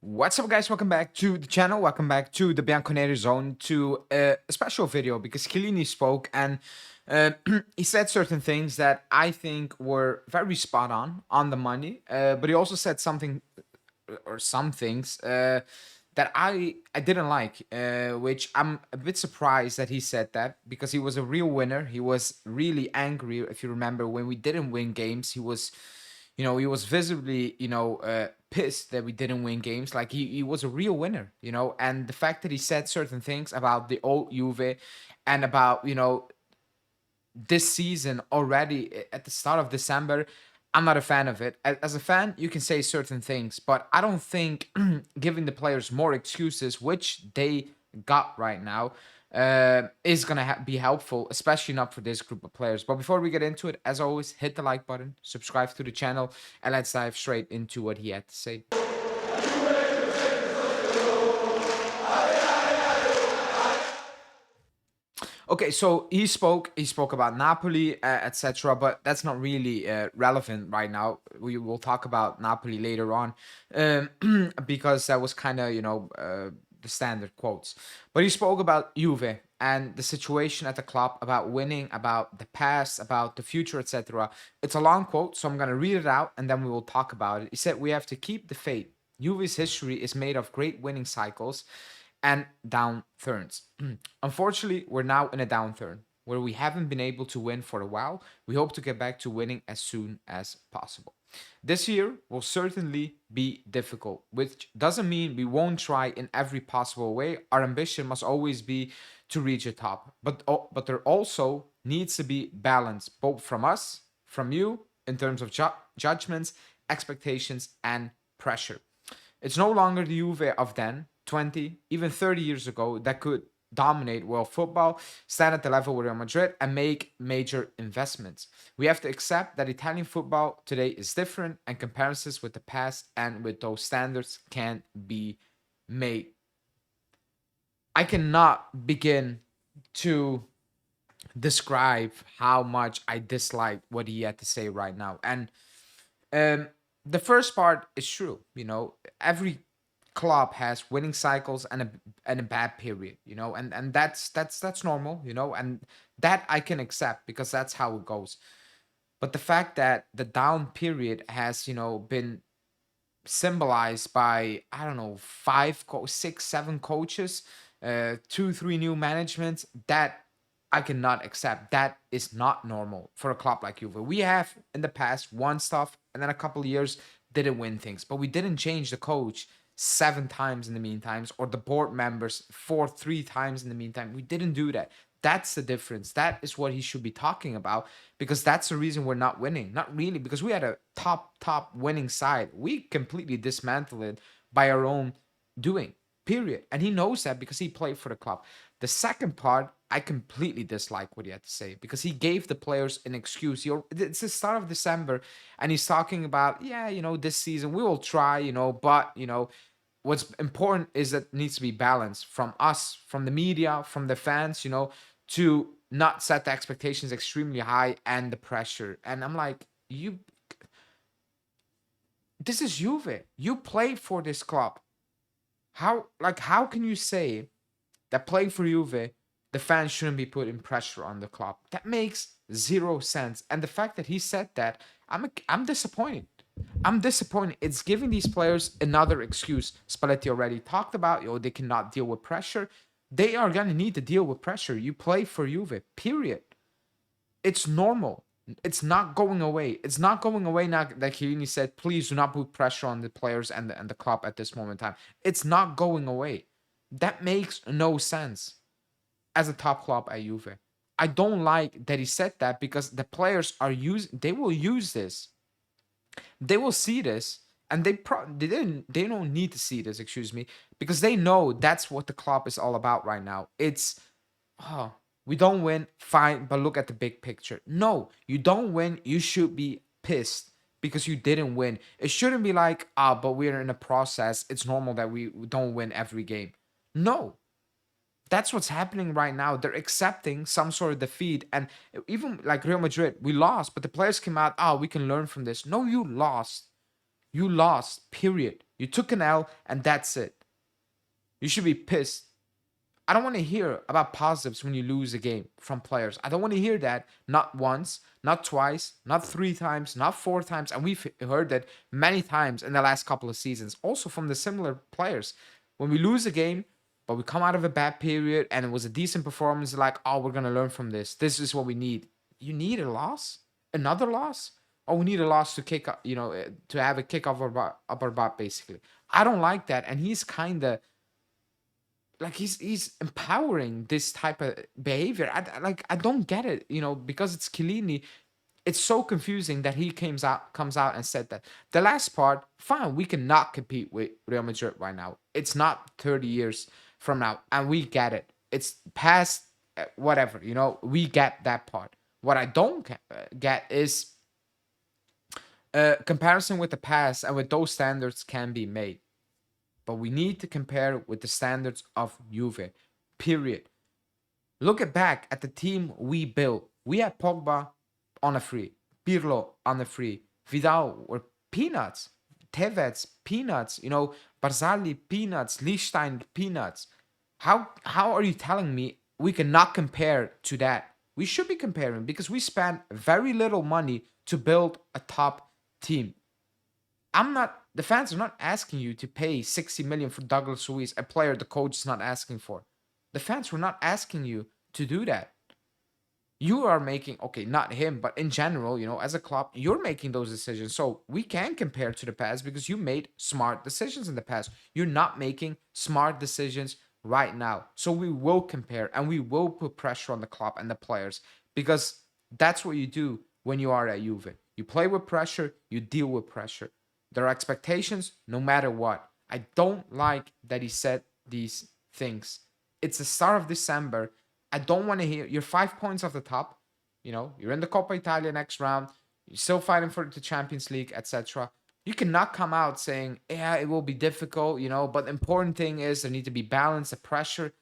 What's up, guys? Welcome back to the channel. Welcome back to the Bianconeri zone to a special video because Chiellini spoke and he said certain things that I think were very spot on the money. But he also said something or some things that I didn't like, which I'm a bit surprised that he said that because he was a real winner. He was really angry. If you remember when we didn't win games, he was visibly, pissed that we didn't win games. Like he was a real winner, and the fact that he said certain things about the old Juve and about, this season already at the start of December, I'm not a fan of it. As a fan, you can say certain things, but I don't think giving the players more excuses, which they got right now, is going to be helpful, especially not for this group of players. But before we get into it, as always, hit the like button, subscribe to the channel, and let's dive straight into what he had to say. Okay, so he spoke. He spoke about Napoli, etc. But that's not really relevant right now. We will talk about Napoli later on, um, because that was kind of the standard quotes. But he spoke about Juve and the situation at the club, about winning, about the past, about the future, etc. It's a long quote, so I'm gonna read it out and then we will talk about it. He said, "We have to keep the faith. Juve's history is made of great winning cycles and downturns. Unfortunately, we're now in a downturn where we haven't been able to win for a while. We hope to get back to winning as soon as possible. This year will certainly be difficult, which doesn't mean we won't try in every possible way. Our ambition must always be to reach the top, but there also needs to be balance, both from us, from you, in terms of judgments, expectations, and pressure. It's no longer the Juve of then, 20, even 30 years ago, that could dominate world football, stand at the level with Real Madrid, and make major investments. We have to accept that Italian football today is different, and comparisons with the past and with those standards can be made. I cannot begin to describe how much I dislike what he had to say right now. And um, the first part is true. Every club has winning cycles and a bad period. And that's normal. And that I can accept because that's how it goes. But the fact that the down period has been symbolized by, I don't know, six, seven coaches, two, three new managements, that I cannot accept. That is not normal for a club like Juve. We have in the past won stuff and then a couple of years didn't win things, but we didn't change the coach seven times in the meantime, or the board members three times in the meantime. We didn't do that. That's the difference. That is what he should be talking about, because that's the reason we're not winning. Not really because we had a top winning side. We completely dismantled it by our own doing. Period. And he knows that because he played for the club. The second part, I completely dislike what he had to say because he gave the players an excuse. It's the start of December, and he's talking about, yeah, this season we will try, but what's important is that it needs to be balanced from us, from the media, from the fans, to not set the expectations extremely high and the pressure. And I'm like, this is Juve. You play for this club. How can you say that playing for Juve, the fans shouldn't be putting pressure on the club? That makes zero sense. And the fact that he said that, I'm disappointed. I'm disappointed. It's giving these players another excuse. Spalletti already talked about, they cannot deal with pressure. They are going to need to deal with pressure. You play for Juve, period. It's normal. It's not going away. It's not going away now that Chiellini said, please do not put pressure on the players and the club at this moment in time. It's not going away. That makes no sense as a top club at Juve. I don't like that he said that because the players they will use this. They will see this, and they don't need to see this, excuse me, because they know that's what the club is all about right now. It's, oh, we don't win, fine, but look at the big picture. No, you don't win, you should be pissed because you didn't win. It shouldn't be like, but we're in a process, it's normal that we don't win every game. No, that's what's happening right now. They're accepting some sort of defeat. And even like Real Madrid, we lost, but the players came out, we can learn from this. No, you lost. You lost, period. You took an L, and that's it. You should be pissed. I don't want to hear about positives when you lose a game from players. I don't want to hear that. Not once, not twice, not 3 times, not 4 times. And we've heard that many times in the last couple of seasons, also from the similar players. When we lose a game, but we come out of a bad period and it was a decent performance, like, oh, we're going to learn from this. This is what we need. You need a loss? Another loss? Oh, we need a loss to kick up, to have a kick off up our butt, basically. I don't like that. And he's kind of like he's empowering this type of behavior. I don't get it, because it's Chiellini. It's so confusing that he comes out and said that. The last part, fine, we cannot compete with Real Madrid right now. It's not 30 years from now, and we get it. It's past whatever, we get that part. What I don't get is comparison with the past, and with those standards can be made, but we need to compare with the standards of Juve. Period. Look back at the team we built. We had Pogba on a free, Pirlo on a free, Vidal were peanuts, Tevez peanuts, Barzali peanuts, Lichtstein peanuts. How are you telling me we cannot compare to that? We should be comparing because we spent very little money to build a top team. The fans are not asking you to pay 60 million for Douglas Luiz, a player the coach is not asking for. The fans were not asking you to do that. You are making, okay, not him, but in general, as a club, you're making those decisions. So we can compare to the past because you made smart decisions in the past. You're not making smart decisions right now. So we will compare and we will put pressure on the club and the players because that's what you do when you are at Juve. You play with pressure, you deal with pressure. There are expectations no matter what. I don't like that he said these things. It's the start of December. I don't want to hear you're 5 points off the top. You're in the Coppa Italia next round. You're still fighting for the Champions League, etc. You cannot come out saying, yeah, it will be difficult, but the important thing is there need to be balance, the pressure.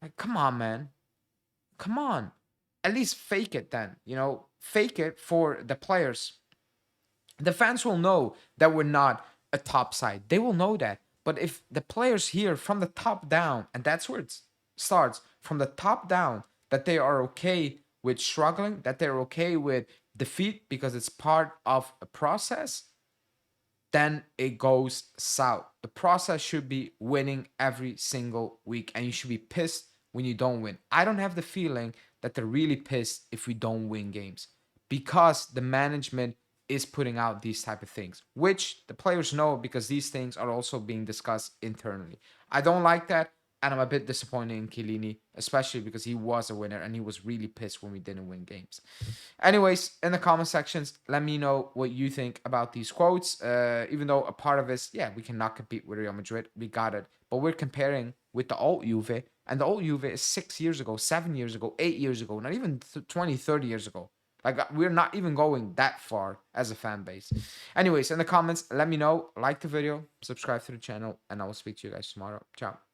Like, come on, man. Come on. At least fake it then, fake it for the players. The fans will know that we're not a top side. They will know that. But if the players hear from the top down, and that's where it starts, from the top down, that they are okay with struggling, that they're okay with defeat because it's part of a process, then it goes south. The process should be winning every single week, and you should be pissed when you don't win. I don't have the feeling that they're really pissed if we don't win games because the management is putting out these type of things, which the players know because these things are also being discussed internally. I don't like that, and I'm a bit disappointed in Chiellini, especially because he was a winner and he was really pissed when we didn't win games. Anyways, in the comment sections, let me know what you think about these quotes. Even though a part of this, yeah, we cannot compete with Real Madrid, we got it, but we're comparing with the old Juve, and the old Juve is 6 years ago, 7 years ago, 8 years ago, not even 20, 30 years ago. Like, we're not even going that far as a fan base. Anyways, in the comments, let me know. Like the video, subscribe to the channel, and I will speak to you guys tomorrow. Ciao.